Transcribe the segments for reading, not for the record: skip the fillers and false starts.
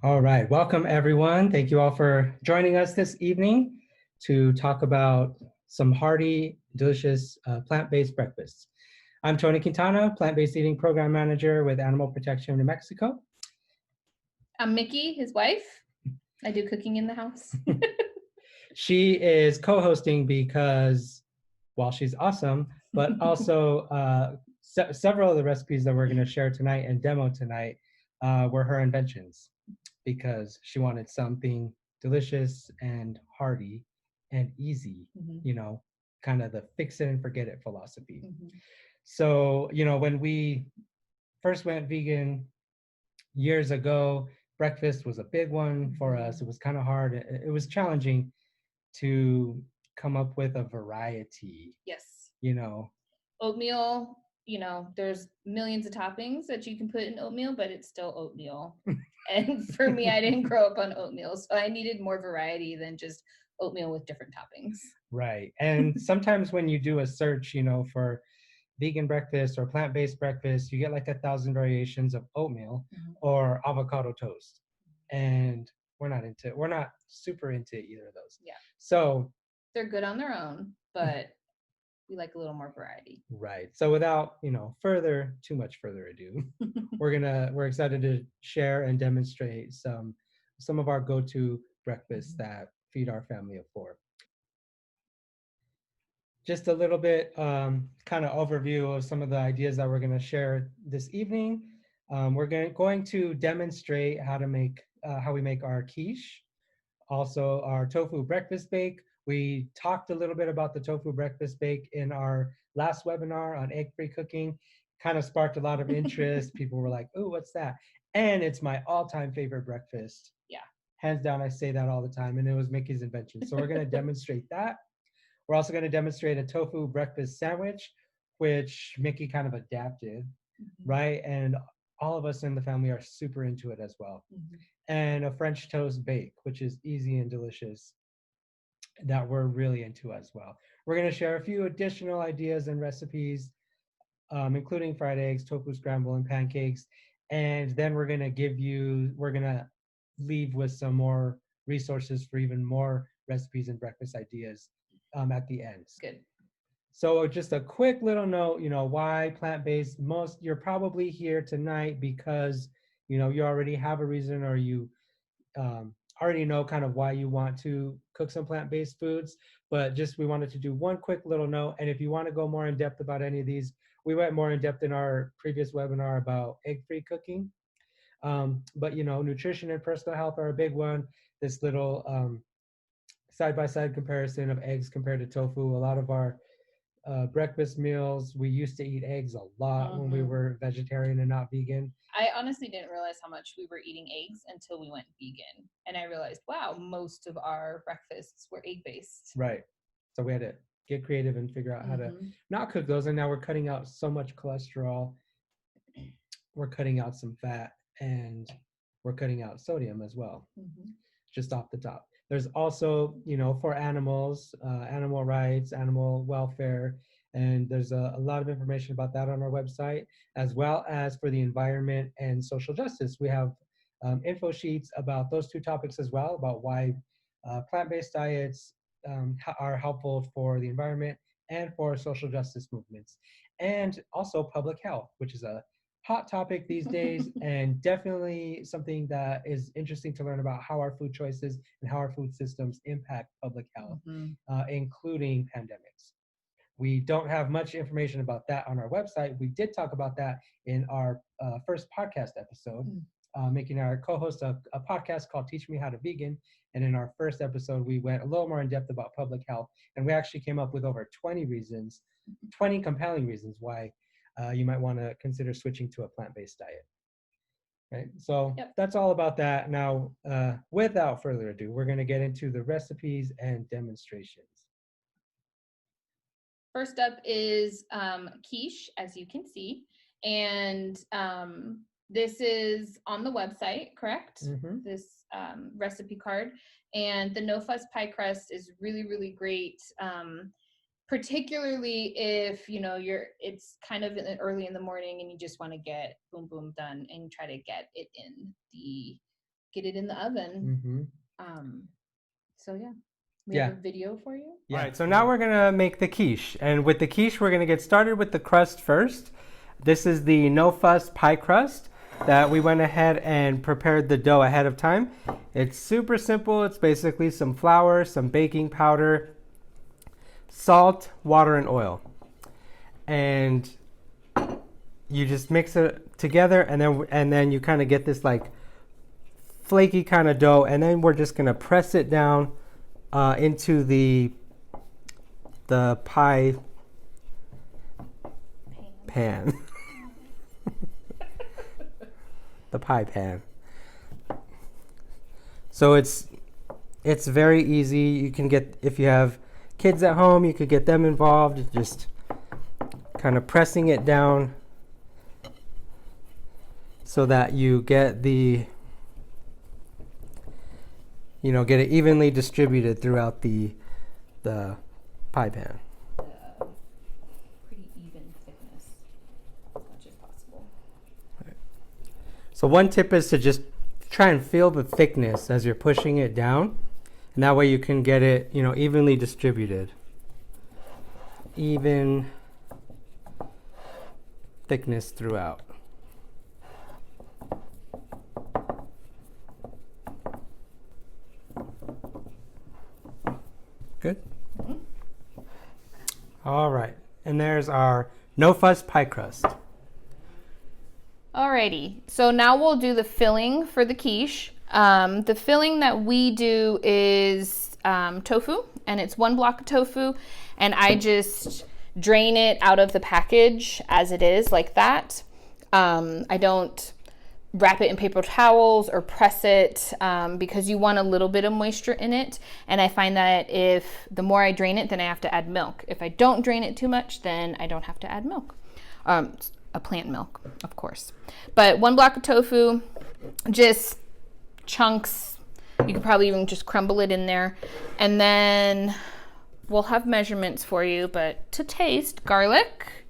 All right, welcome everyone. Thank you all for joining us this evening to talk about some hearty, delicious plant-based breakfasts. I'm Tony Quintana, plant-based eating program manager with Animal Protection New Mexico. I'm Mickey, his wife. I do cooking in the house. She is co-hosting because, well, she's awesome, but also several of the recipes that we're going to share tonight and demo tonight were her inventions, because she wanted something delicious and hearty and easy, kind of the fix it and forget it philosophy. So, when we first went vegan years ago, breakfast was a big one for us. It was kind of hard. It was challenging to come up with a variety. Yes. Oatmeal, there's millions of toppings that you can put in oatmeal, but it's still oatmeal. And for me, I didn't grow up on oatmeal, so I needed more variety than just oatmeal with different toppings. Right. And sometimes when you do a search, for vegan breakfast or plant-based breakfast, you get like 1,000 variations of oatmeal or avocado toast. And we're not super into either of those. Yeah. So they're good on their own, but we like a little more variety. Right. So without, too much further ado, we're excited to share and demonstrate some of our go-to breakfasts that feed our family of four. Just a little bit kind of overview of some of the ideas that we're going to share this evening. We're going to demonstrate how we make our quiche, also our tofu breakfast bake. We talked a little bit about the tofu breakfast bake in our last webinar on egg-free cooking. Kind of sparked a lot of interest. People were like, "Ooh, what's that?" And it's my all-time favorite breakfast. Yeah. Hands down, I say that all the time, and it was Mickey's invention. So we're going to demonstrate that. We're also going to demonstrate a tofu breakfast sandwich, which Mickey kind of adapted, right? And all of us in the family are super into it as well. And a French toast bake, which is easy and delicious, that we're really into as well. We're going to share a few additional ideas and recipes, including fried eggs, tofu scramble, and pancakes. And then we're going to leave with some more resources for even more recipes and breakfast ideas at the end. Good. So just a quick little note, why plant-based? You're probably here tonight because, you already have a reason, or you already know kind of why you want to cook some plant-based foods. But just we wanted to do one quick little note. And if you want to go more in depth about any of these, we went more in depth in our previous webinar about egg-free cooking. But nutrition and personal health are a big one. This little side-by-side comparison of eggs compared to tofu. A lot of our breakfast meals, we used to eat eggs a lot when we were vegetarian and not vegan. I honestly didn't realize how much we were eating eggs until we went vegan. And I realized, wow, most of our breakfasts were egg-based. Right. So we had to get creative and figure out how to not cook those. And now we're cutting out so much cholesterol. We're cutting out some fat, and we're cutting out sodium as well, just off the top. There's also, for animals, animal rights, animal welfare, and there's a lot of information about that on our website, as well as for the environment and social justice. We have info sheets about those two topics as well, about why plant-based diets are helpful for the environment and for social justice movements, and also public health, which is a hot topic these days, and definitely something that is interesting to learn about how our food choices and how our food systems impact public health, including pandemics. We don't have much information about that on our website. We did talk about that in our first podcast episode, making our co-host a podcast called Teach Me How to Vegan. And in our first episode, we went a little more in depth about public health, and we actually came up with over 20 compelling reasons why you might want to consider switching to a plant-based diet. Right. So that's all about that. Now, without further ado, we're going to get into the recipes and demonstrations. First up is quiche, as you can see. And this is on the website, correct? This recipe card. And the no-fuss pie crust is really, really great. Particularly if it's kind of early in the morning and you just want to get boom boom done and try to get it in the get it in the oven. So yeah, we have a video for you. All right, so now we're gonna make the quiche, and with the quiche, we're gonna get started with the crust first. This is the no fuss pie crust that we went ahead and prepared the dough ahead of time. It's super simple. It's basically some flour, some baking powder, salt, water, and oil. And you just mix it together, and then you kind of get this like flaky kind of dough, and then we're just gonna press it down into the pie pan. The pie pan. So it's very easy. You can get, if you have kids at home, you could get them involved. Just kind of pressing it down so that you get get it evenly distributed throughout the pie pan. Pretty even thickness, as much as possible. Right. So one tip is to just try and feel the thickness as you're pushing it down, and that way you can get it, evenly distributed. Even thickness throughout. Good? Mm-hmm. All right, and there's our no fuss pie crust. Alrighty, so now we'll do the filling for the quiche. The filling that we do is tofu, and it's 1 block of tofu, and I just drain it out of the package as it is, like that. I don't wrap it in paper towels or press it because you want a little bit of moisture in it, and I find that if the more I drain it, then I have to add milk. If I don't drain it too much, then I don't have to add milk. A plant milk, of course. But 1 block of tofu, just chunks. You could probably even just crumble it in there. And then we'll have measurements for you, but to taste, garlic.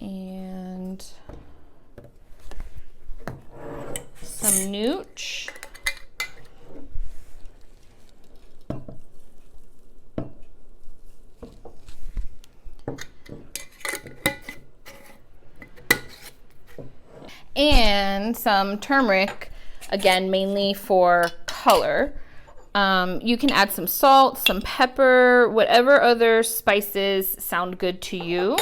And some nooch. And some turmeric, again, mainly for color. You can add some salt, some pepper, whatever other spices sound good to you.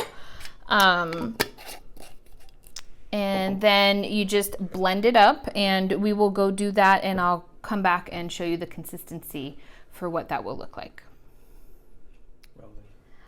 And then you just blend it up, and we will go do that, and I'll come back and show you the consistency for what that will look like.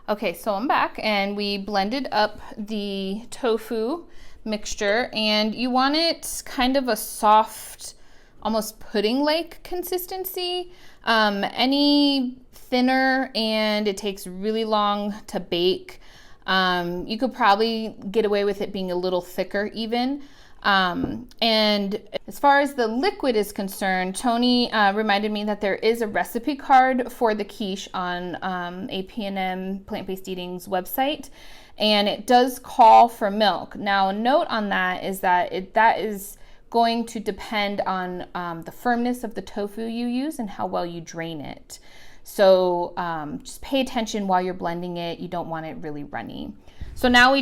Okay, so I'm back, and we blended up the tofu mixture, and you want it kind of a soft, almost pudding-like consistency. Any thinner and it takes really long to bake. You could probably get away with it being a little thicker even. And as far as the liquid is concerned, Tony reminded me that there is a recipe card for the quiche on APNM Plant-Based Eating's website, and it does call for milk. Now, a note on that is that that is going to depend on the firmness of the tofu you use and how well you drain it. So just pay attention while you're blending it. You don't want it really runny. So now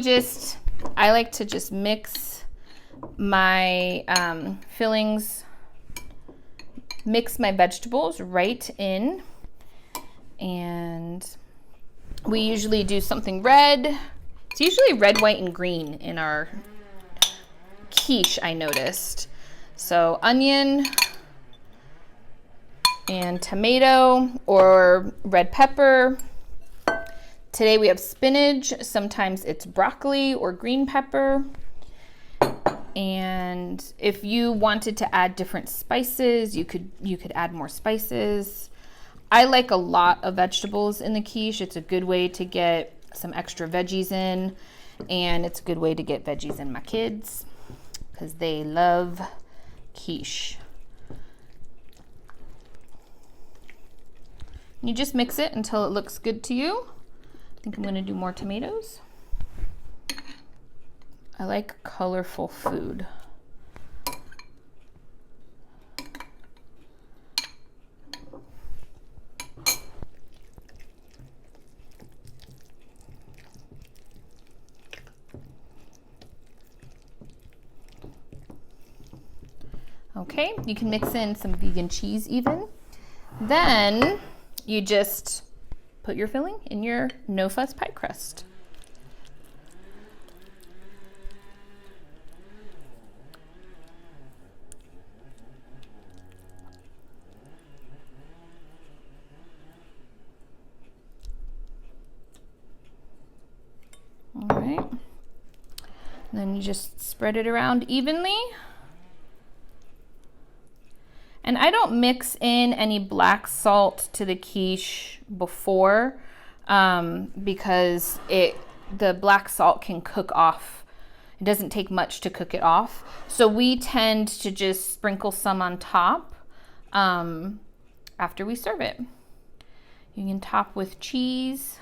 I like to just mix my fillings, mix my vegetables right in, and we usually do something red. It's usually red, white, and green in our quiche, I noticed. So onion and tomato or red pepper. Today we have spinach. Sometimes it's broccoli or green pepper. And if you wanted to add different spices, you could add more spices. I like a lot of vegetables in the quiche. It's a good way to get some extra veggies in, and it's a good way to get veggies in my kids because they love quiche. You just mix it until it looks good to you. I think I'm going to do more tomatoes. I like colorful food. Okay, you can mix in some vegan cheese even. Then you just put your filling in your no-fuss pie crust. All right. Then you just spread it around evenly. And I don't mix in any black salt to the quiche before because the black salt can cook off. It doesn't take much to cook it off. So we tend to just sprinkle some on top after we serve it. You can top with cheese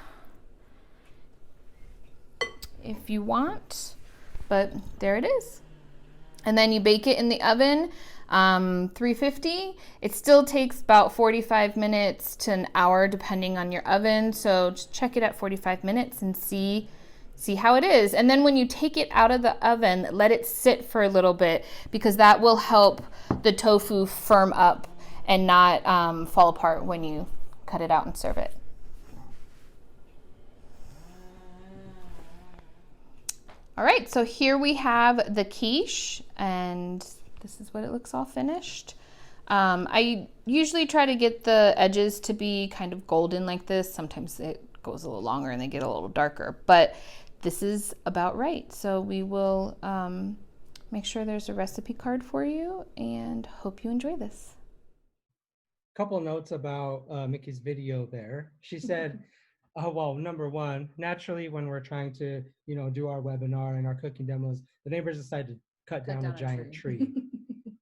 if you want, but there it is. And then you bake it in the oven, 350. It still takes about 45 minutes to an hour depending on your oven. So just check it at 45 minutes and see how it is. And then when you take it out of the oven, let it sit for a little bit because that will help the tofu firm up and not fall apart when you cut it out and serve it. All right, so here we have the quiche, and this is what it looks all finished. I usually try to get the edges to be kind of golden like this. Sometimes it goes a little longer and they get a little darker, but this is about right. So we will make sure there's a recipe card for you and hope you enjoy this. Couple notes about Mickey's video there. She said, well, number one, naturally, when we're trying to, do our webinar and our cooking demos, the neighbors decide to cut down a giant tree,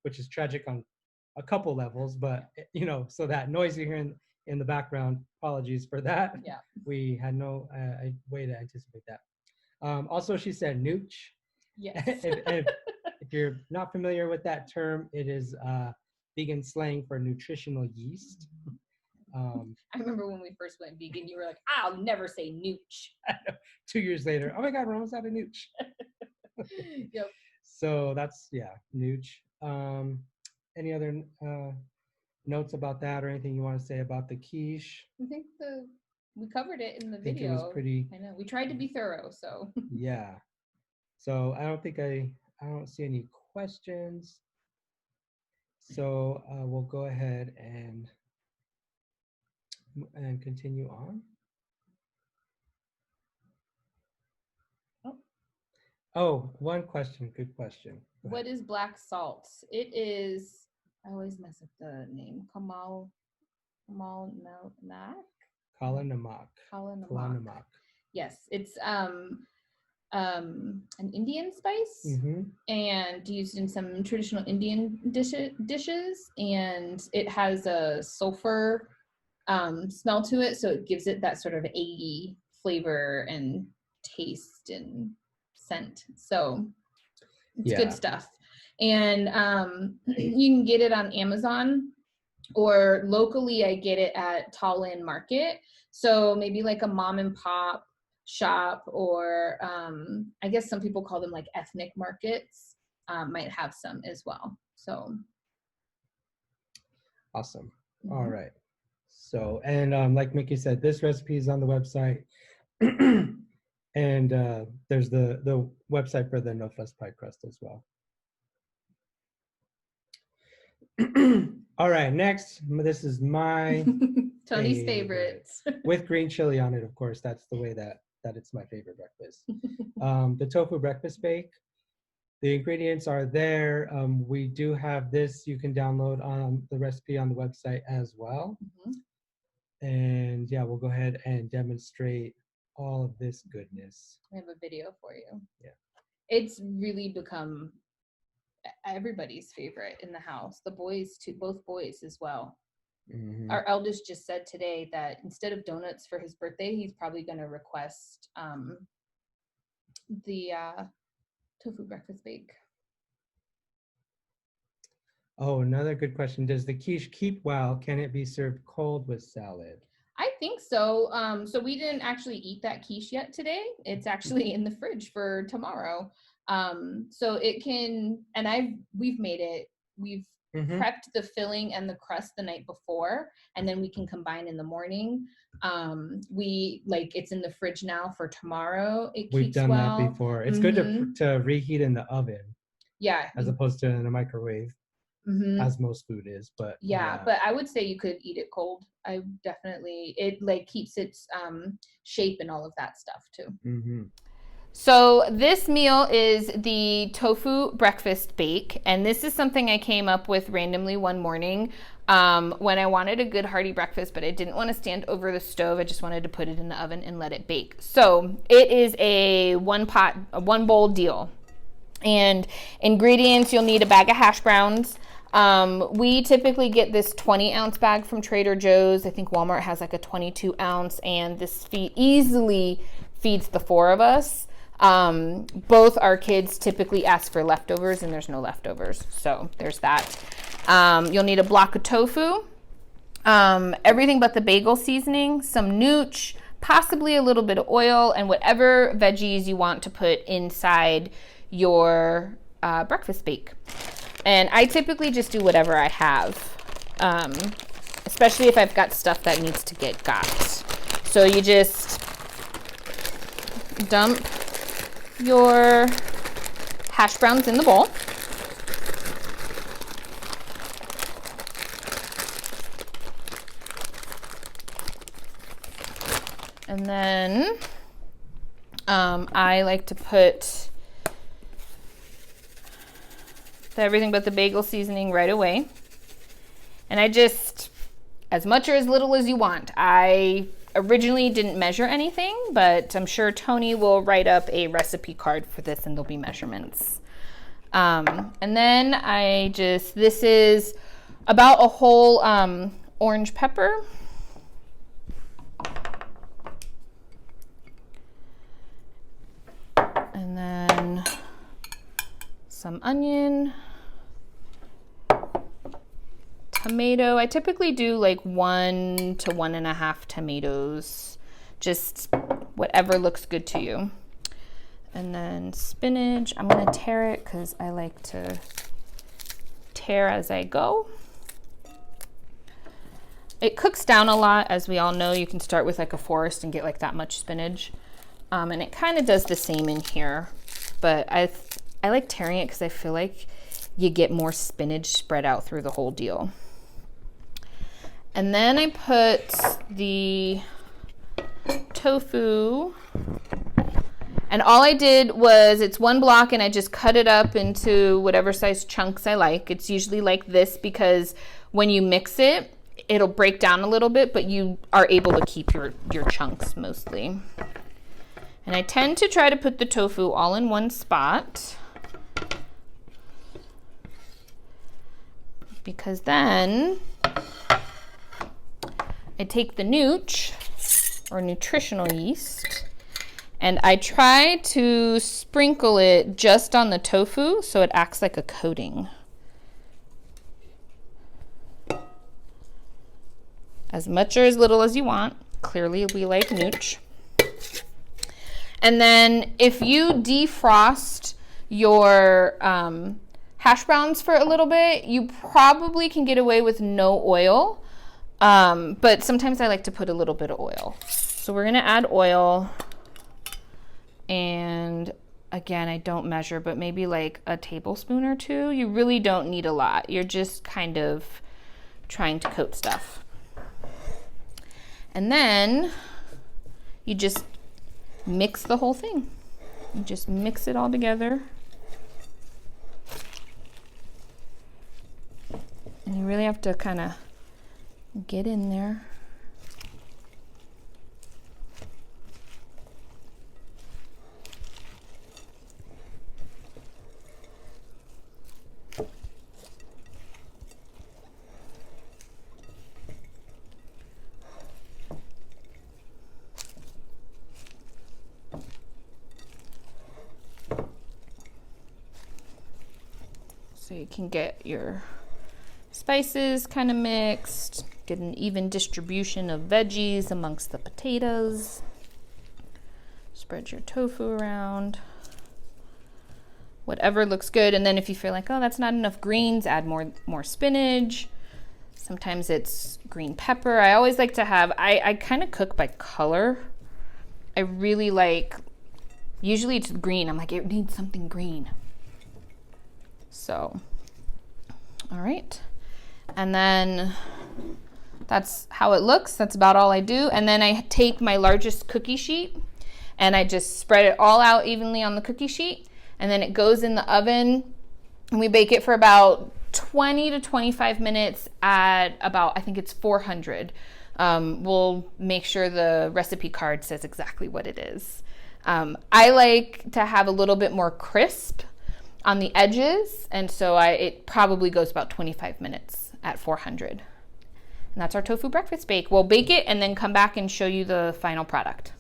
which is tragic on a couple levels, but, so that noise you hear in the background, apologies for that. Yeah. We had no way to anticipate that. Also, she said nooch. Yes. if you're not familiar with that term, it is vegan slang for nutritional yeast. I remember when we first went vegan, you were like, I'll never say nooch. 2 years later, oh my God, we're almost out of nooch. Yep. So that's, nooch. Any other notes about that or anything you want to say about the quiche? I think we covered it in the video. I think it was pretty. I know, we tried to be thorough, so. Yeah. So I don't see any questions. So we'll go ahead and continue on. Oh, one question. Good question. What is black salt? It is, I always mess up the name. Kalanamak. Yes, it's an Indian spice and used in some traditional Indian dishes, and it has a sulfur smell to it, so it gives it that sort of eggy flavor and taste and scent. So it's good stuff. And you can get it on Amazon, or locally I get it at Tallinn Market. So maybe like a mom and pop shop, or I guess some people call them like ethnic markets, might have some as well. So awesome. All right. So, and like Mickey said, this recipe is on the website. And there's the website for the no fuss pie crust as well. All right, next, this is my Tony's favorites. With green chili on it, of course. That's the way that it's my favorite breakfast. The tofu breakfast bake. The ingredients are there. We do have this. You can download the recipe on the website as well. And yeah, we'll go ahead and demonstrate all of this goodness. We have a video for you. Yeah. It's really become everybody's favorite in the house. The boys too, both boys as well. Our eldest just said today that instead of donuts for his birthday, he's probably going to request the tofu breakfast bake. Oh, another good question. Does the quiche keep well? Can it be served cold with salad? I think so. So we didn't actually eat that quiche yet today. It's actually in the fridge for tomorrow. So it can, and we've made it. We've prepped the filling and the crust the night before, and then we can combine in the morning. It's in the fridge now for tomorrow. We've done that before. It's good to reheat in the oven. Yeah. As opposed to in a microwave, as most food is. But but I would say you could eat it cold. I definitely, it like keeps its shape and all of that stuff too. So this meal is the tofu breakfast bake, and this is something I came up with randomly one morning when I wanted a good hearty breakfast, but I didn't want to stand over the stove. I just wanted to put it in the oven and let it bake. So it is a one bowl deal. And ingredients, you'll need a bag of hash browns. We typically get this 20-ounce bag from Trader Joe's. I think Walmart has like a 22-ounce, and this easily feeds the 4 of us. Both our kids typically ask for leftovers, and there's no leftovers, so there's that. You'll need a block of tofu, everything but the bagel seasoning, some nooch, possibly a little bit of oil, and whatever veggies you want to put inside your breakfast bake. And I typically just do whatever I have, especially if I've got stuff that needs to get got. So you just dump your hash browns in the bowl. And then I like to put everything but the bagel seasoning right away. And I just, as much or as little as you want. I originally didn't measure anything, but I'm sure Tony will write up a recipe card for this and there'll be measurements. And then this is about a whole orange pepper. And then some onion, tomato. I typically do like 1 to 1.5 tomatoes, just whatever looks good to you. And then spinach. I'm gonna tear it because I like to tear as I go. It cooks down a lot, as we all know. You can start with like a forest and get like that much spinach. And it kind of does the same in here, but I like tearing it because I feel like you get more spinach spread out through the whole deal. And then I put the tofu, and all I did was, it's 1 block and I just cut it up into whatever size chunks I like. It's usually like this because when you mix it, it'll break down a little bit, but you are able to keep your chunks mostly. And I tend to try to put the tofu all in one spot, because then I take the nooch, or nutritional yeast, and I try to sprinkle it just on the tofu so it acts like a coating. As much or as little as you want. Clearly we like nooch. And then if you defrost your hash browns for a little bit, you probably can get away with no oil. But sometimes I like to put a little bit of oil. So we're gonna add oil. And again, I don't measure, but maybe like a tablespoon or 2. You really don't need a lot. You're just kind of trying to coat stuff. And then you just mix the whole thing. You just mix it all together. And you really have to kind of get in there. So you can get your spices kind of mixed, get an even distribution of veggies amongst the potatoes. Spread your tofu around. whatever looks good. And then if you feel like, oh, that's not enough greens, add more spinach. Sometimes it's green pepper. I always like to have, I kind of cook by color. I really like, usually it's green. I'm like, it needs something green. So, all right. And then that's how it looks. That's about all I do. And then I take my largest cookie sheet and I just spread it all out evenly on the cookie sheet. And then it goes in the oven and we bake it for about 20 to 25 minutes at about, I think it's 400. We'll make sure the recipe card says exactly what it is. I like to have a little bit more crisp on the edges, and so it probably goes about 25 minutes at 400. And that's our tofu breakfast bake. We'll bake it and then come back and show you the final product.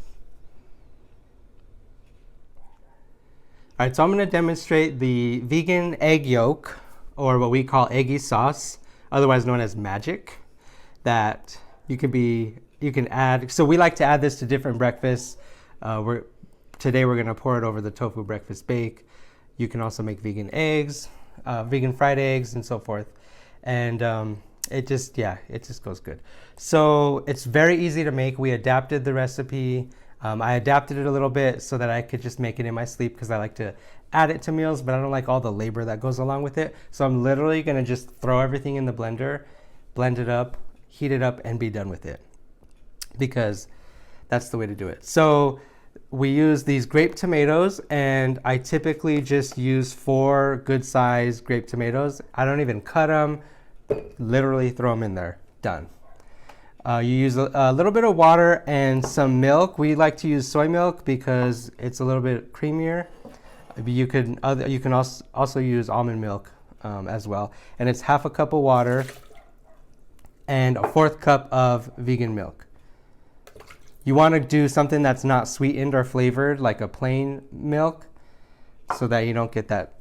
All right, so I'm going to demonstrate the vegan egg yolk, or what we call eggy sauce, otherwise known as magic, that you can add. So we like to add this to different breakfasts. Today we're going to pour it over the tofu breakfast bake. You can also make vegan eggs, vegan fried eggs, and so forth. And it just goes good. So it's very easy to make. We adapted the recipe. I adapted it a little bit so that I could just make it in my sleep because I like to add it to meals, but I don't like all the labor that goes along with it. So I'm literally going to just throw everything in the blender, blend it up, heat it up, and be done with it, because that's the way to do it. So we use these grape tomatoes, and I typically just use 4 good sized grape tomatoes. I don't even cut them, literally throw them in there, done. You use a little bit of water and some milk. We like to use soy milk because it's a little bit creamier. You can also use almond milk as well. And it's half a cup of water and a 1/4 cup of vegan milk. You want to do something that's not sweetened or flavored, like a plain milk, so that you don't get that,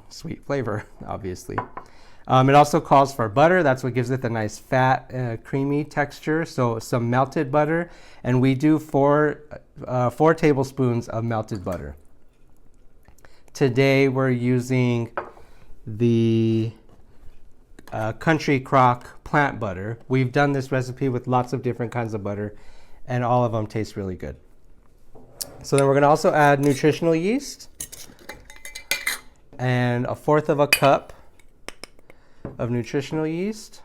sweet flavor, obviously. It also calls for butter. That's what gives it the nice fat, creamy texture. So some melted butter, and we do 4 tablespoons of melted butter. Today we're using the Country Crock plant butter. We've done this recipe with lots of different kinds of butter, and all of them taste really good. So then we're going to also add nutritional yeast and a 1/4 of a cup of nutritional yeast.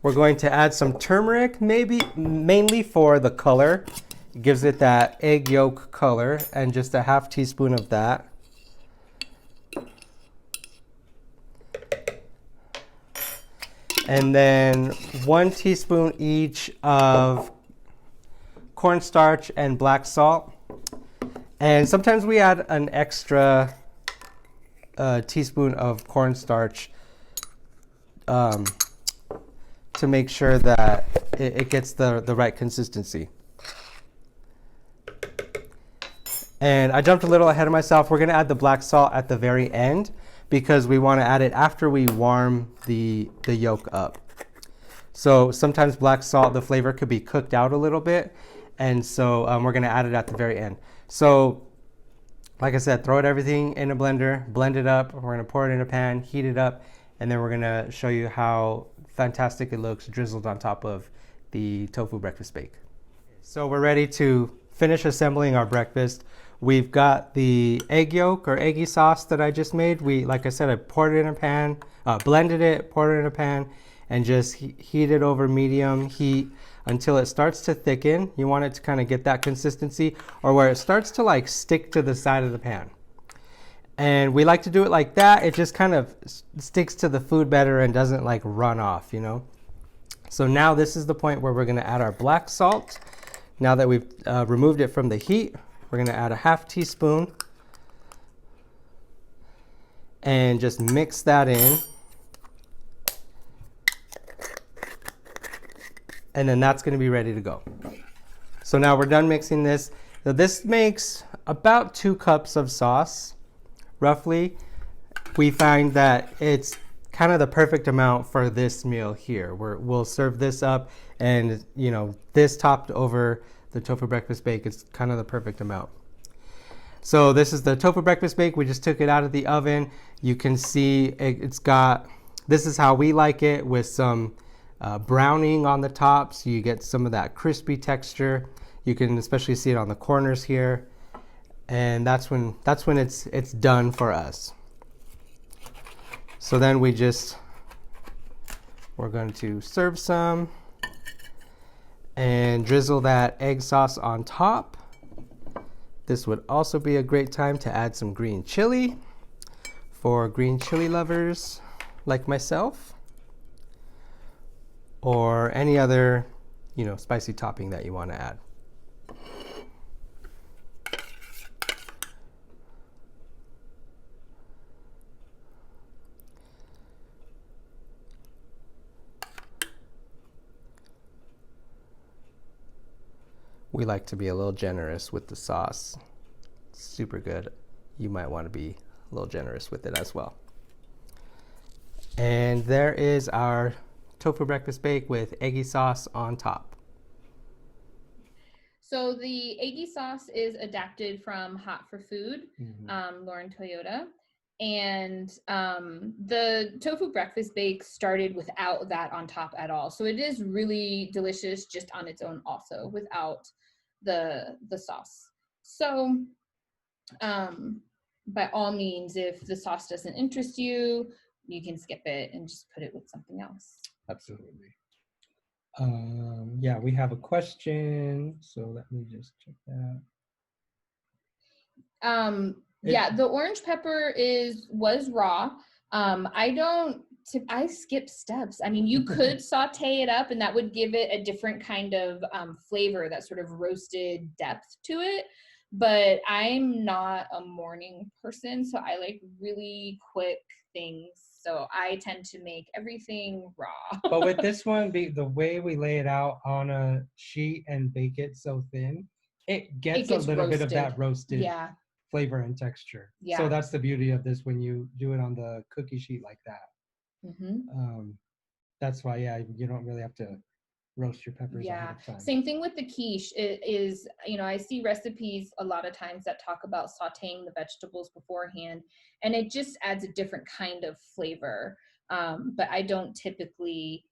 We're going to add some turmeric, mainly for the color. It gives it that egg yolk color, and just a 1/2 teaspoon of that. And then 1 teaspoon each of cornstarch and black salt. And sometimes we add an extra teaspoon of cornstarch to make sure that it gets the right consistency. And I jumped a little ahead of myself. We're going to add the black salt at the very end because we want to add it after we warm the yolk up. So sometimes black salt, the flavor could be cooked out a little bit, and so we're going to add it at the very end. So like I said, throw everything in a blender, blend it up. We're going to pour it in a pan, heat it up, and then we're going to show you how fantastic it looks drizzled on top of the tofu breakfast bake. So we're ready to finish assembling our breakfast. We've got the egg yolk or eggy sauce that I just made. Like I said, I poured it in a pan, blended it, poured it in a pan, and just heat it over medium heat until it starts to thicken. You want it to kind of get that consistency, or where it starts to like stick to the side of the pan. And we like to do it like that. It just kind of sticks to the food better and doesn't like run off, So now this is the point where we're going to add our black salt. Now that we've removed it from the heat, we're going to add a 1/2 teaspoon and just mix that in. And then that's going to be ready to go. So now we're done mixing this. So this makes about 2 cups of sauce, roughly. We find that it's kind of the perfect amount for this meal here. We'll serve this up, and this topped over the tofu breakfast bake is kind of the perfect amount. So this is the tofu breakfast bake. We just took it out of the oven. You can see it's got, this is how we like it, with some browning on the top, so you get some of that crispy texture. You can especially see it on the corners here, and that's when it's done for us. So then we're going to serve some and drizzle that egg sauce on top. This would also be a great time to add some green chili for green chili lovers like myself, or any other, spicy topping that you want to add. We like to be a little generous with the sauce. It's super good. You might want to be a little generous with it as well. And there is our tofu breakfast bake with eggy sauce on top. So the eggy sauce is adapted from Hot for Food, Lauren Toyota. And the tofu breakfast bake started without that on top at all. So it is really delicious just on its own also, without the sauce. So by all means, if the sauce doesn't interest you, you can skip it and just put it with something else. Absolutely. Yeah, we have a question, so let me just check that. Yeah, the orange pepper was raw. I skip steps. I mean, you could saute it up and that would give it a different kind of flavor, that sort of roasted depth to it. But I'm not a morning person, so I like really quick things. So I tend to make everything raw. But with this one, the way we lay it out on a sheet and bake it so thin, it gets a little bit of that roasted flavor and texture. Yeah. So that's the beauty of this when you do it on the cookie sheet like that. That's why, you don't really have to roast your peppers ahead of time. Same thing with the quiche. It is, I see recipes a lot of times that talk about sauteing the vegetables beforehand, and it just adds a different kind of flavor. But I don't typically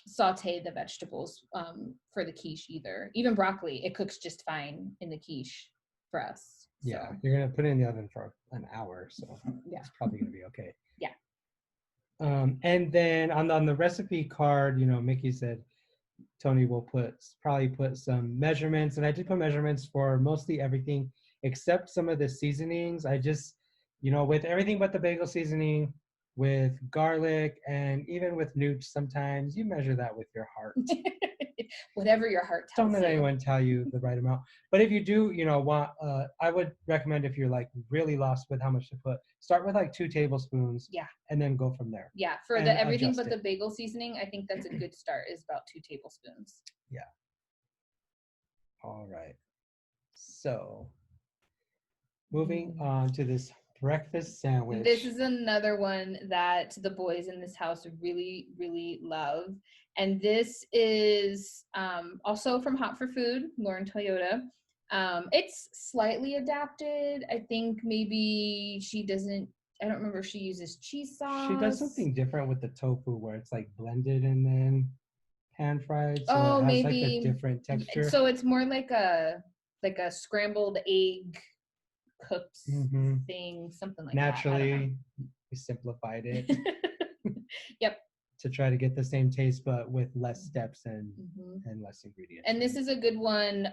saute the vegetables for the quiche either. Even broccoli, it cooks just fine in the quiche for us. Yeah, so. You're gonna put it in the oven for an hour, so it's probably gonna be okay. Yeah. And then on the recipe card, Mickey said Tony will probably put some measurements, and I did put measurements for mostly everything except some of the seasonings. I just, with everything but the bagel seasoning, with garlic, and even with nooch, sometimes you measure that with your heart. Whatever your heart tells you. Don't let anyone tell you the right amount. But if you do, want, I would recommend, if you're like really lost with how much to put, start with like 2 tablespoons. Yeah. And then go from there. Yeah. For the everything but the bagel seasoning, I think that's a good start, is about 2 tablespoons. Yeah. All right. So moving on to this breakfast sandwich. This is another one that the boys in this house really, really love. And this is also from Hot for Food, Lauren Toyota. It's slightly adapted. I think maybe I don't remember if she uses cheese sauce. She does something different with the tofu where it's like blended and then pan fried. So it has maybe like a different texture. So it's more like a scrambled egg cooked thing, something like Naturally, that. Naturally, we simplified it. Yep. To try to get the same taste, but with less steps and less ingredients. And this is a good one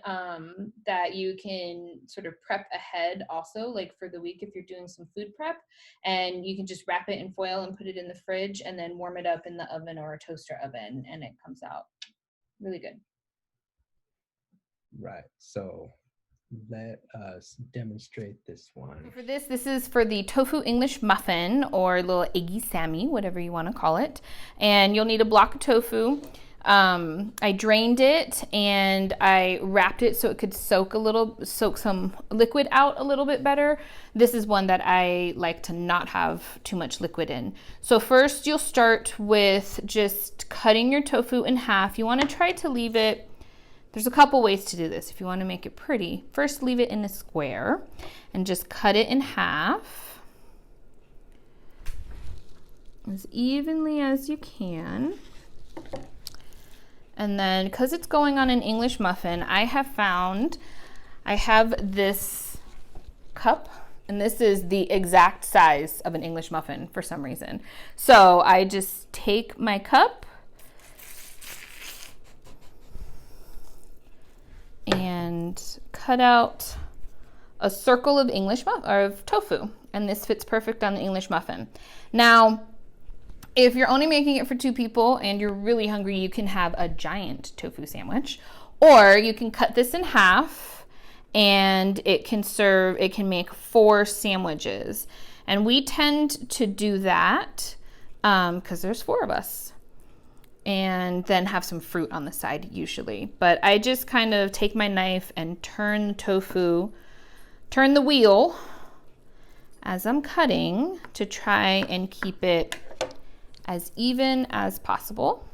that you can sort of prep ahead also, like for the week if you're doing some food prep, and you can just wrap it in foil and put it in the fridge and then warm it up in the oven or a toaster oven, and it comes out really good. Right. So let us demonstrate this one. For this is for the tofu English muffin, or little eggy Sammy, whatever you want to call it. And you'll need a block of tofu. I drained it and I wrapped it so it could soak some liquid out a little bit better. This is one that I like to not have too much liquid in. So first you'll start with just cutting your tofu in half. You want to try to leave it there's a couple ways to do this if you want to make it pretty. First, leave it in a square and just cut it in half as evenly as you can. And then, because it's going on an English muffin, I have this cup, and this is the exact size of an English muffin for some reason. So I just take my cup and cut out a circle of tofu, and this fits perfect on the English muffin. Now, if you're only making it for 2 people and you're really hungry, you can have a giant tofu sandwich, or you can cut this in half and it can make 4 sandwiches. And we tend to do that because there's 4 of us, and then have some fruit on the side usually. But I just kind of take my knife and turn the wheel as I'm cutting to try and keep it as even as possible.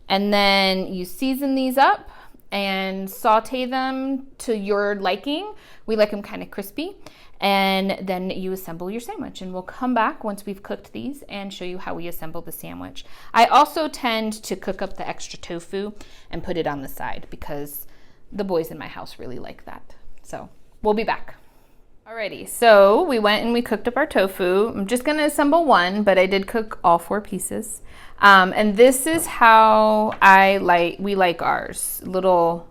And then you season these up and saute them to your liking. We like them kind of crispy. And then you assemble your sandwich, and we'll come back once we've cooked these and show you how we assemble the sandwich. I also tend to cook up the extra tofu and put it on the side because the boys in my house really like that. So we'll be back. Alrighty, so we went and we cooked up our tofu. I'm just gonna assemble one, but I did cook all 4 pieces. And this is how we like ours, a little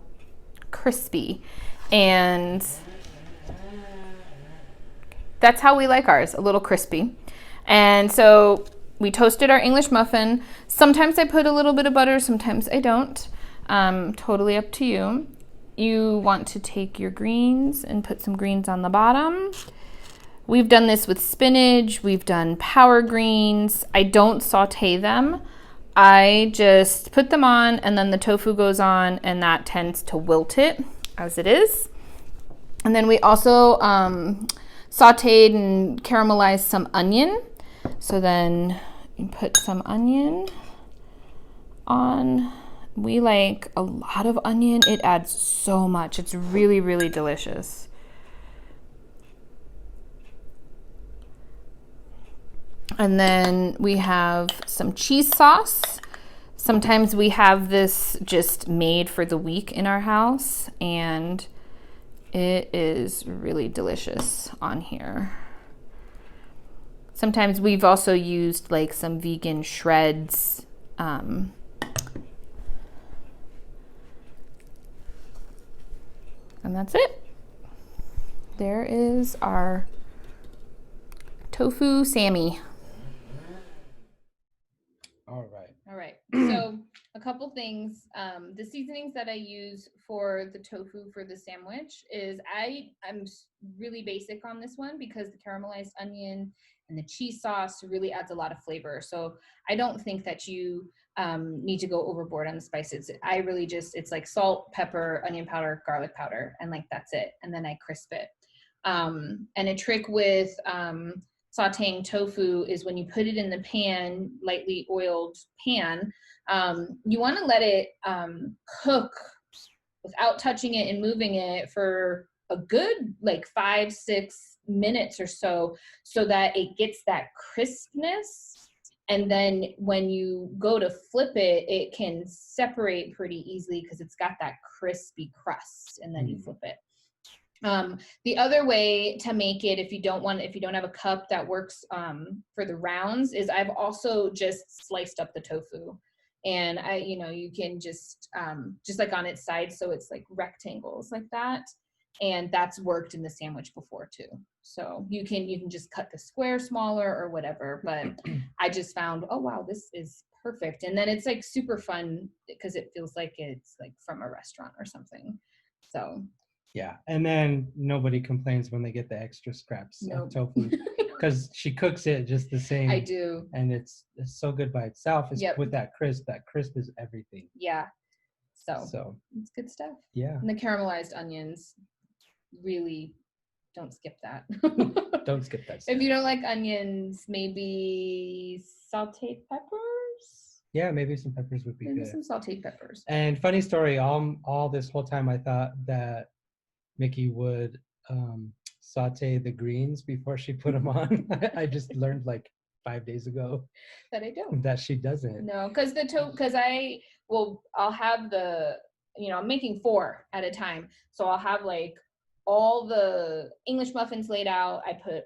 crispy. And that's how we like ours, a little crispy. And so we toasted our English muffin. Sometimes I put a little bit of butter, sometimes I don't. Totally up to you. You want to take your greens and put some greens on the bottom. We've done this with spinach. We've done power greens. I don't saute them. I just put them on, and then the tofu goes on, and that tends to wilt it as it is. And then we also sauteed and caramelized some onion. So then you put some onion on. We like a lot of onion. It adds so much. It's really, really delicious. And then we have some cheese sauce. Sometimes we have this just made for the week in our house, and it is really delicious on here. Sometimes we've also used like some vegan shreds. And that's it. There is our tofu Sammy. All right. So a couple things. The seasonings that I use for the tofu for the sandwich is I'm really basic on this one because the caramelized onion and the cheese sauce really adds a lot of flavor. So I don't think that you need to go overboard on the spices. I really it's like salt, pepper, onion powder, garlic powder, and like that's it. And then I crisp it. And a trick with sauteing tofu is when you put it in the pan, lightly oiled pan, you want to let it cook without touching it and moving it for a good like 5-6 minutes or so that it gets that crispness. And then when you go to flip it, it can separate pretty easily because it's got that crispy crust, and then you flip it. The other way to make it, if you don't have a cup that works for the rounds, is I've also just sliced up the tofu, and you can just like on its side, so it's like rectangles like that, and that's worked in the sandwich before too. So you can just cut the square smaller or whatever, but I just found, oh wow, this is perfect. And then it's like super fun because it feels like it's like from a restaurant or something. So yeah, and then nobody complains when they get the extra scraps of tofu because she cooks it just the same. I do, and it's so good by itself. It's with that crisp. That crisp is everything. Yeah, so it's good stuff. Yeah, and the caramelized onions, really don't skip that. Don't skip that. If you don't like onions, maybe sauteed peppers. Yeah, maybe some peppers would be maybe good. some sauteed peppers. And funny story, all this whole time I thought that Mickey would saute the greens before she put them on. I just learned like 5 days ago that I don't. That she doesn't. No, because I'll have the, I'm making 4 at a time, so I'll have like all the English muffins laid out. I put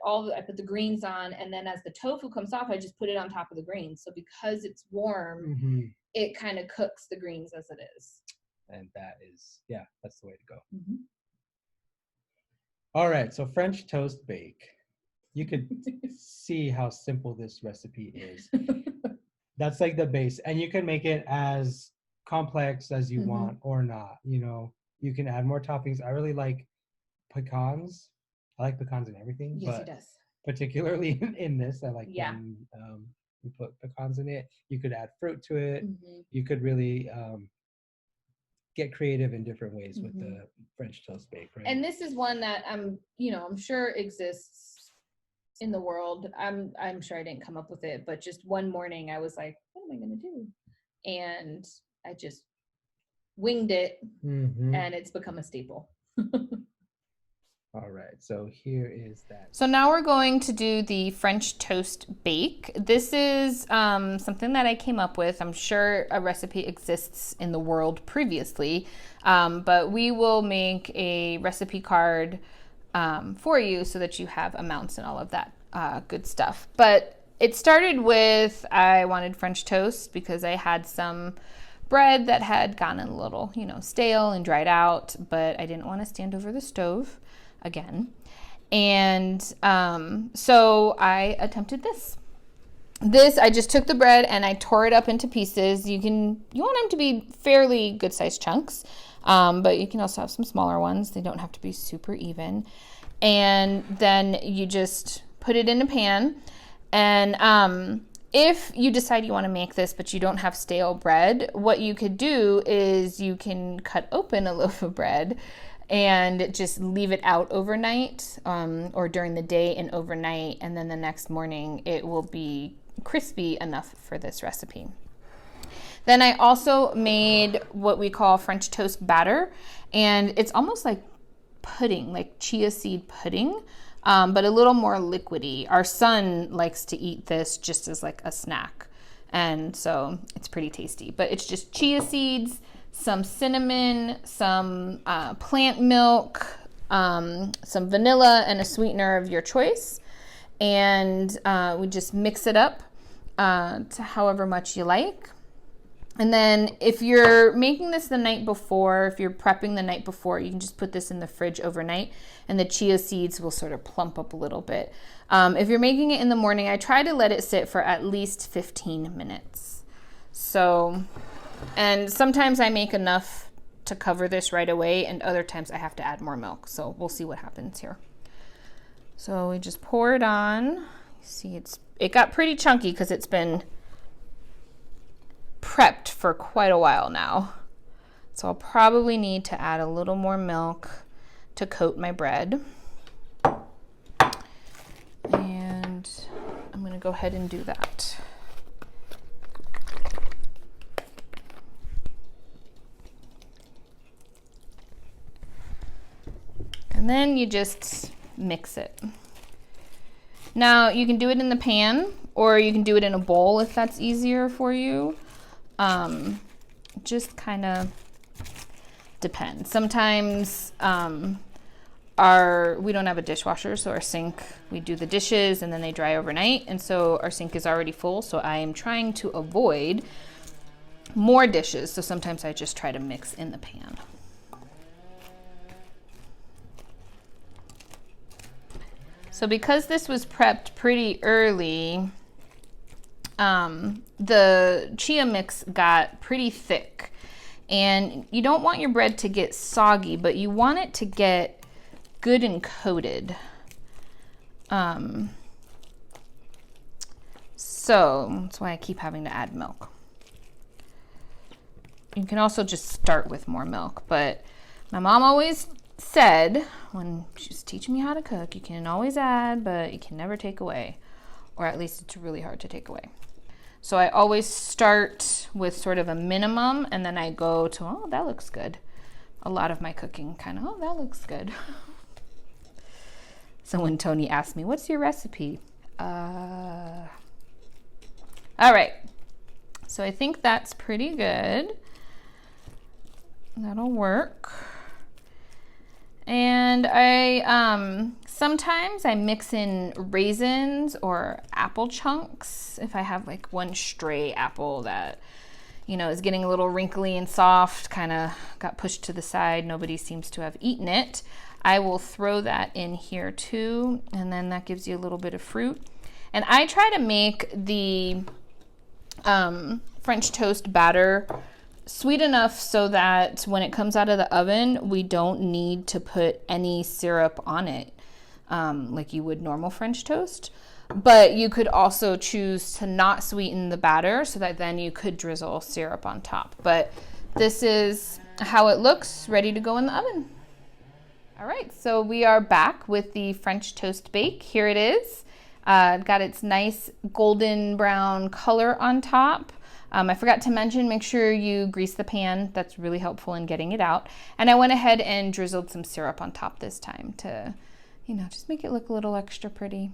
the greens on, and then as the tofu comes off, I just put it on top of the greens. So because it's warm, it kind of cooks the greens as it is. And that's the way to go. All right, so French toast bake. You could see how simple this recipe is. That's like the base, and you can make it as complex as you want or not. You can add more toppings. I really like pecans. I like pecans in everything. Yes, but he does. Particularly in this, I like when you put pecans in it. You could add fruit to it. You could really get creative in different ways with the French toast bake, right? And this is one that I'm sure exists in the world. I'm sure I didn't come up with it, but just one morning I was like, what am I going to do? And I just winged it, and it's become a staple. All right, so here is that. So now we're going to do the French toast bake. This is something that I came up with. I'm sure a recipe exists in the world previously, but we will make a recipe card for you so that you have amounts and all of that good stuff. But it started with, I wanted French toast because I had some bread that had gotten a little, stale and dried out, but I didn't want to stand over the stove again. And so I attempted this. I just took the bread and I tore it up into pieces. You want them to be fairly good sized chunks, but you can also have some smaller ones. They don't have to be super even. And then you just put it in a pan. And if you decide you want to make this, but you don't have stale bread, what you could do is you can cut open a loaf of bread and just leave it out overnight, or during the day and overnight, and then the next morning it will be crispy enough for this recipe. Then I also made what we call French toast batter, and it's almost like pudding, like chia seed pudding, but a little more liquidy. Our son likes to eat this just as like a snack, and so it's pretty tasty. But it's just chia seeds, some cinnamon, some plant milk, some vanilla, and a sweetener of your choice. And we just mix it up to however much you like. And then if you're making this the night before, if you're prepping the night before, you can just put this in the fridge overnight and the chia seeds will sort of plump up a little bit. If you're making it in the morning, I try to let it sit for at least 15 minutes. And sometimes I make enough to cover this right away, and other times I have to add more milk. So we'll see what happens here. So we just pour it on. You see, it got pretty chunky because it's been prepped for quite a while now. So I'll probably need to add a little more milk to coat my bread. And I'm going to go ahead and do that. And then you just mix it. Now you can do it in the pan, or you can do it in a bowl if that's easier for you. Just kind of depends. Sometimes we don't have a dishwasher, so our sink, we do the dishes and then they dry overnight, and so our sink is already full, so I am trying to avoid more dishes, so sometimes I just try to mix in the pan. So because this was prepped pretty early, the chia mix got pretty thick, and you don't want your bread to get soggy, but you want it to get good and coated. So that's why I keep having to add milk. You can also just start with more milk, but my mom always said when she was teaching me how to cook, you can always add, but you can never take away, or at least it's really hard to take away. So I always start with sort of a minimum, and then I go to, oh, that looks good. A lot of my cooking kind of, oh, that looks good. So when Tony asked me, what's your recipe? All right. So I think that's pretty good. That'll work. And I sometimes I mix in raisins or apple chunks if I have like one stray apple that, you know, is getting a little wrinkly and soft, kind of got pushed to the side. Nobody seems to have eaten it. I will throw that in here too, and then that gives you a little bit of fruit. And I try to make the French toast batter sweet enough so that when it comes out of the oven, we don't need to put any syrup on it, like you would normal French toast. But you could also choose to not sweeten the batter so that then you could drizzle syrup on top. But this is how it looks, ready to go in the oven. All right, so we are back with the French toast bake. Here it is. Got its nice golden brown color on top. I forgot to mention, make sure you grease the pan. That's really helpful in getting it out. And I went ahead and drizzled some syrup on top this time to, you know, just make it look a little extra pretty.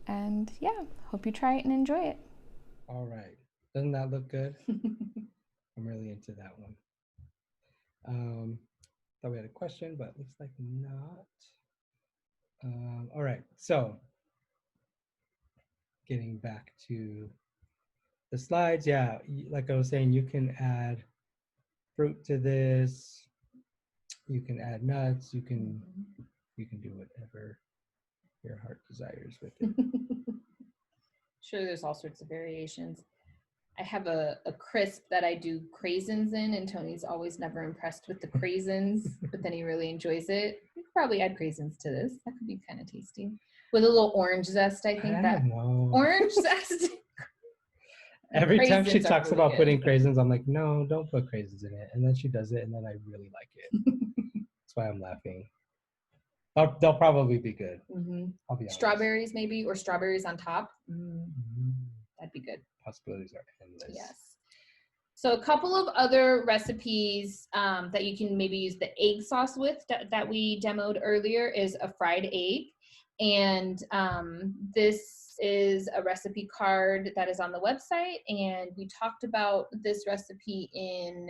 And yeah, hope you try it and enjoy it. All right. Doesn't that look good? I'm really into that one. Thought we had a question, but looks like not. All right. So getting back to the slides. Yeah, like I was saying, you can add fruit to this. You can add nuts. You can do whatever your heart desires with it. Sure, there's all sorts of variations. I have a crisp that I do craisins in, and Tony's always never impressed with the craisins, but then he really enjoys it. You could probably add craisins to this. That could be kind of tasty. With a little orange zest, I think. Orange zest. Every time she talks really about good. putting craisins, I'm like, no, don't put craisins in it. And then she does it, and then I really like it. That's why I'm laughing. They'll probably be good. I'll be honest. Strawberries maybe, or strawberries on top. That'd be good. Possibilities are endless. Yes. So a couple of other recipes that you can maybe use the egg sauce with that we demoed earlier is a fried egg. And this is a recipe card that is on the website. And we talked about this recipe in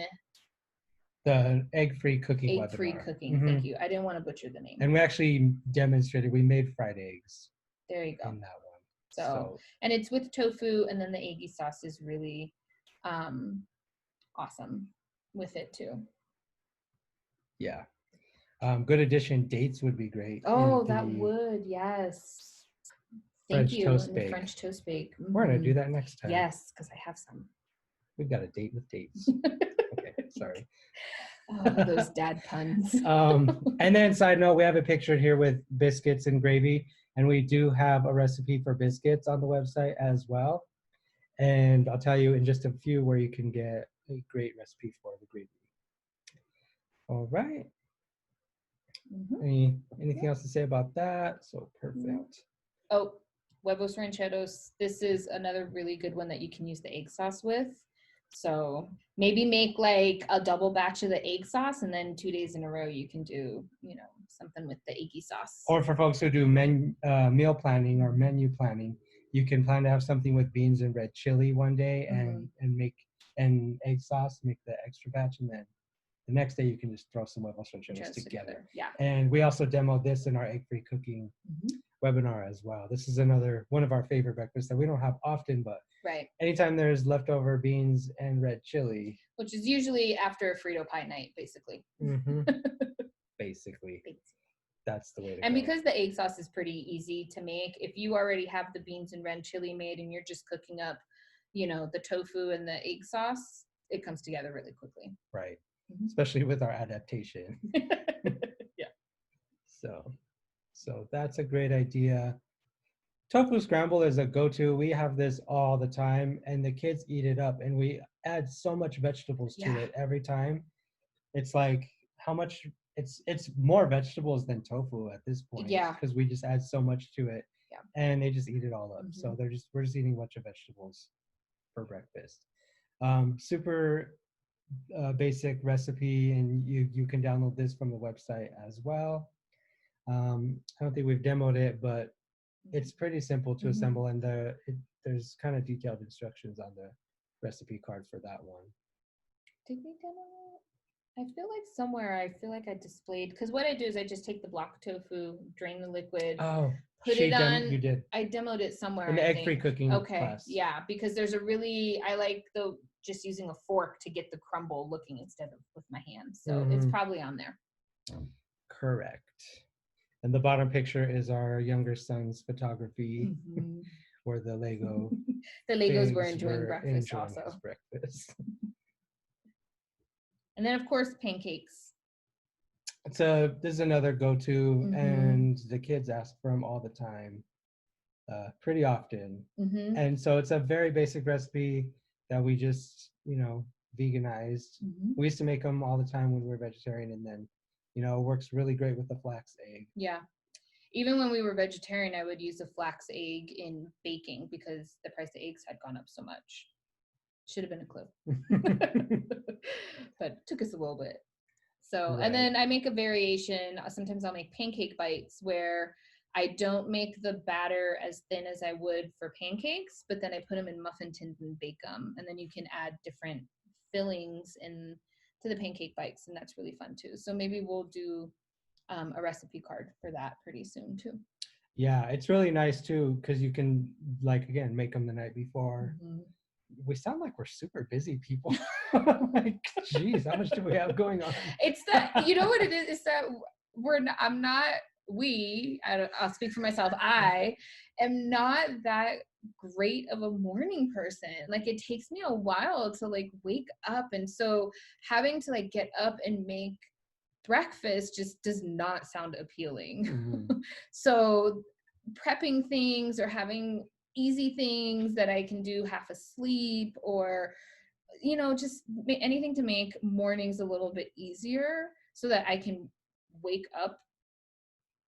the egg-free cooking webinar. Egg-free cooking, thank you. I didn't want to butcher the name. And we actually demonstrated, we made fried eggs. There you go. In that one. So, and it's with tofu, and then the eggy sauce is really awesome with it too. Yeah. Good addition. Dates would be great. Oh, that would, yes. Thank you. The French toast bake. We're going to do that next time. Yes, because I have some. We've got a date with dates. Okay, sorry. Oh, those dad puns. And then side note, we have a picture here with biscuits and gravy. And we do have a recipe for biscuits on the website as well. And I'll tell you in just a few where you can get a great recipe for the gravy. All right. Anything else to say about that? So perfect. Oh, huevos rancheros. This is another really good one that you can use the egg sauce with. So maybe make like a double batch of the egg sauce, and then 2 days in a row you can do, you know, something with the eggy sauce. Or for folks who do meal planning or menu planning, you can plan to have something with beans and red chili one day and make an egg sauce, make the extra batch, and then the next day you can just throw some huevos rancheros together. Yeah. And we also demo this in our egg-free cooking webinar as well. This is another one of our favorite breakfasts that we don't have often, but anytime there's leftover beans and red chili, which is usually after a Frito pie night, basically. Basically, that's the way to go. And because the egg sauce is pretty easy to make, if you already have the beans and red chili made and you're just cooking up, you know, the tofu and the egg sauce, it comes together really quickly. Right. Especially with our adaptation. Yeah. So that's a great idea. Tofu scramble is a go-to. We have this all the time, and the kids eat it up, and we add so much vegetables to it every time. It's like how much it's more vegetables than tofu at this point. Yeah. Because we just add so much to it. Yeah. And they just eat it all up. So we're just eating a bunch of vegetables. for breakfast. Super basic recipe, and you can download this from the website as well. I don't think we've demoed it, but it's pretty simple to assemble, and there's kind of detailed instructions on the recipe card for that one. Did we demo it? I feel like somewhere I displayed, because what I do is I just take the block tofu, drain the liquid, put it on. You did. I demoed it somewhere. In the egg-free cooking class. Yeah, because there's I like just using a fork to get the crumble looking instead of with my hands. So it's probably on there. Correct. And the bottom picture is our younger son's photography, where the Legos were enjoying breakfast also. Breakfast. And then of course pancakes. This is another go-to, and the kids ask for them all the time, pretty often. And so it's a very basic recipe that we just, veganized. We used to make them all the time when we were vegetarian, and then, it works really great with the flax egg. Yeah. Even when we were vegetarian, I would use a flax egg in baking because the price of eggs had gone up so much. Should have been a clue. But it took us a little bit. So, right. And then I make a variation. Sometimes I'll make pancake bites where I don't make the batter as thin as I would for pancakes, but then I put them in muffin tins and bake them. And then you can add different fillings to the pancake bites, and that's really fun too. So maybe we'll do a recipe card for that pretty soon too. Yeah, it's really nice too, because you can, again, make them the night before. We sound like we're super busy people. Like, geez, how much do we have going on? It's that, you know what it is? It's that I'll speak for myself. I am not that great of a morning person. It takes me a while to wake up. And so having to get up and make breakfast just does not sound appealing. So prepping things or having easy things that I can do half asleep, or just anything to make mornings a little bit easier so that I can wake up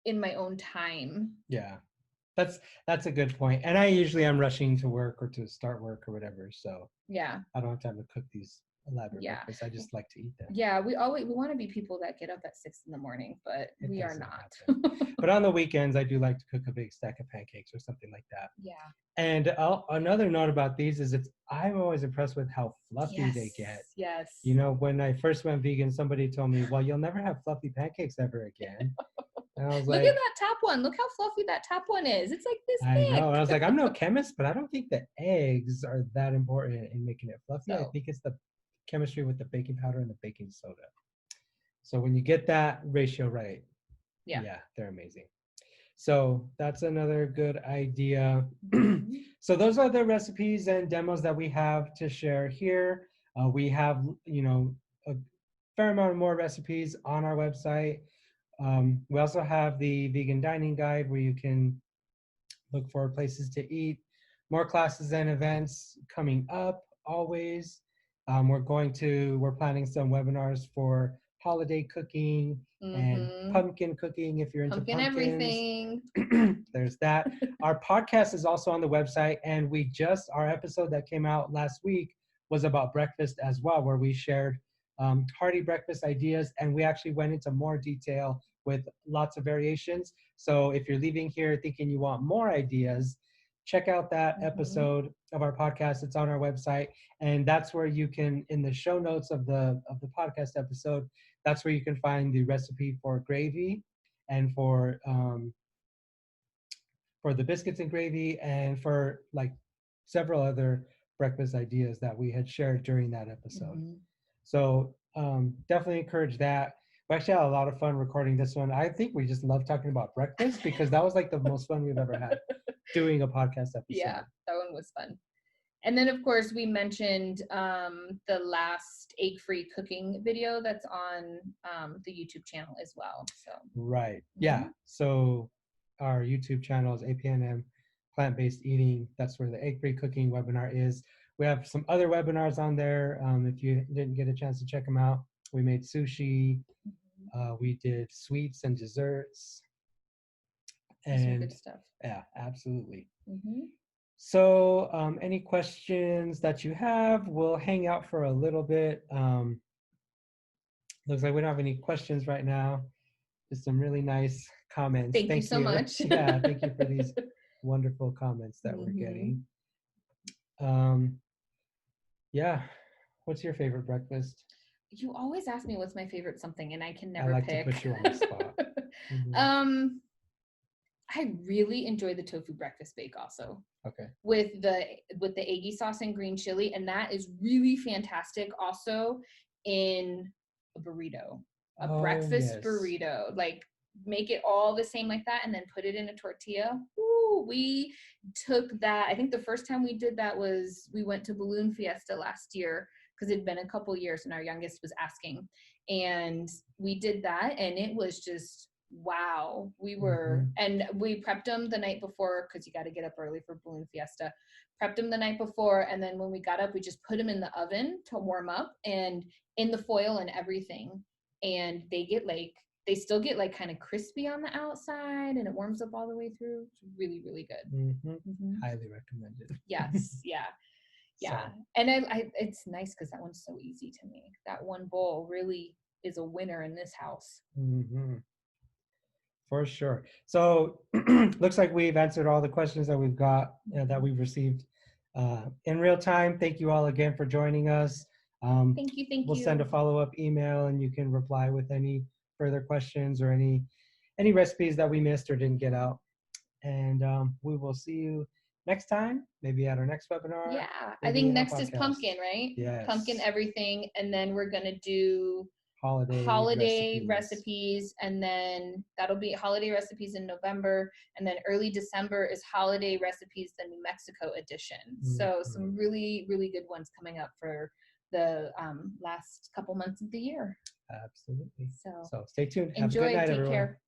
in my own time. Yeah, that's a good point. And I usually am rushing to work or to start work or whatever, so yeah, I don't have time to cook these elaborate breakfasts. I just like to eat them. Yeah, we want to be people that get up at 6 a.m, but we are not. But on the weekends, I do like to cook a big stack of pancakes or something like that. Yeah. And another note about these is I'm always impressed with how fluffy they get. Yes. When I first went vegan, somebody told me, well, you'll never have fluffy pancakes ever again. And I was Look at that top one. Look how fluffy that top one is. It's this thick. I know. And I was like, I'm no chemist, but I don't think the eggs are that important in making it fluffy. I think it's the chemistry with the baking powder and the baking soda. So when you get that ratio right, yeah, they're amazing. So that's another good idea. So those are the recipes and demos that we have to share here. We have, a fair amount more recipes on our website. We also have the vegan dining guide where you can look for places to eat. More classes and events coming up always. We're planning some webinars for holiday cooking and pumpkin cooking if you're into pumpkins. Everything. There's that. Our podcast is also on the website, and our episode that came out last week was about breakfast as well, where we shared hearty breakfast ideas, and we actually went into more detail with lots of variations. So if you're leaving here thinking you want more ideas, check out that episode of our podcast. It's on our website, and that's where you can, in the show notes of the podcast episode, that's where you can find the recipe for gravy and for the biscuits and gravy, and for several other breakfast ideas that we had shared during that episode. So definitely encourage that. We actually had a lot of fun recording this one. I think we just love talking about breakfast because that was the most fun we've ever had doing a podcast episode. Yeah, that one was fun. And then, of course, we mentioned the last egg-free cooking video that's on the YouTube channel as well. So right. Yeah. So our YouTube channel is APNM Plant-Based Eating. That's where the egg-free cooking webinar is. We have some other webinars on there. If you didn't get a chance to check them out, we made sushi. We did sweets and desserts. And some good stuff. Yeah, absolutely. So any questions that you have, we'll hang out for a little bit. Looks like we don't have any questions right now. Just some really nice comments. Thank you so much. Yeah, thank you for these wonderful comments that we're getting. Yeah, what's your favorite breakfast? You always ask me what's my favorite something, and I can never pick. I like to put you on the spot. I really enjoy the tofu breakfast bake also. Okay. With the eggy sauce and green chili, and that is really fantastic also in a burrito, breakfast burrito. Like make it all the same like that and then put it in a tortilla. Ooh, we took that. I think the first time we did that was we went to Balloon Fiesta last year because it'd been a couple years and our youngest was asking. And we did that and it was just wow. We were, and we prepped them the night before because you got to get up early for Balloon Fiesta. Prepped them the night before, and then when we got up, we just put them in the oven to warm up and in the foil and everything. And they still get like kind of crispy on the outside, and it warms up all the way through. It's really, really good. Highly recommended. Yes, yeah. Yeah, and it's nice because that one's so easy to make. That one bowl really is a winner in this house. For sure. So looks like we've answered all the questions that we've got, that we've received in real time. Thank you all again for joining us. Thank you. We'll send a follow-up email and you can reply with any further questions or any recipes that we missed or didn't get out. And we will see you next time, maybe at our next webinar. Yeah, I think next is pumpkin, right? Yes. Pumpkin everything. And then we're going to do holiday recipes, and then that'll be holiday recipes in November, and then early December is holiday recipes, the New Mexico edition. So some really, really good ones coming up for the last couple months of the year. Absolutely. So stay tuned. Enjoy. Have a good night, Take everyone. care.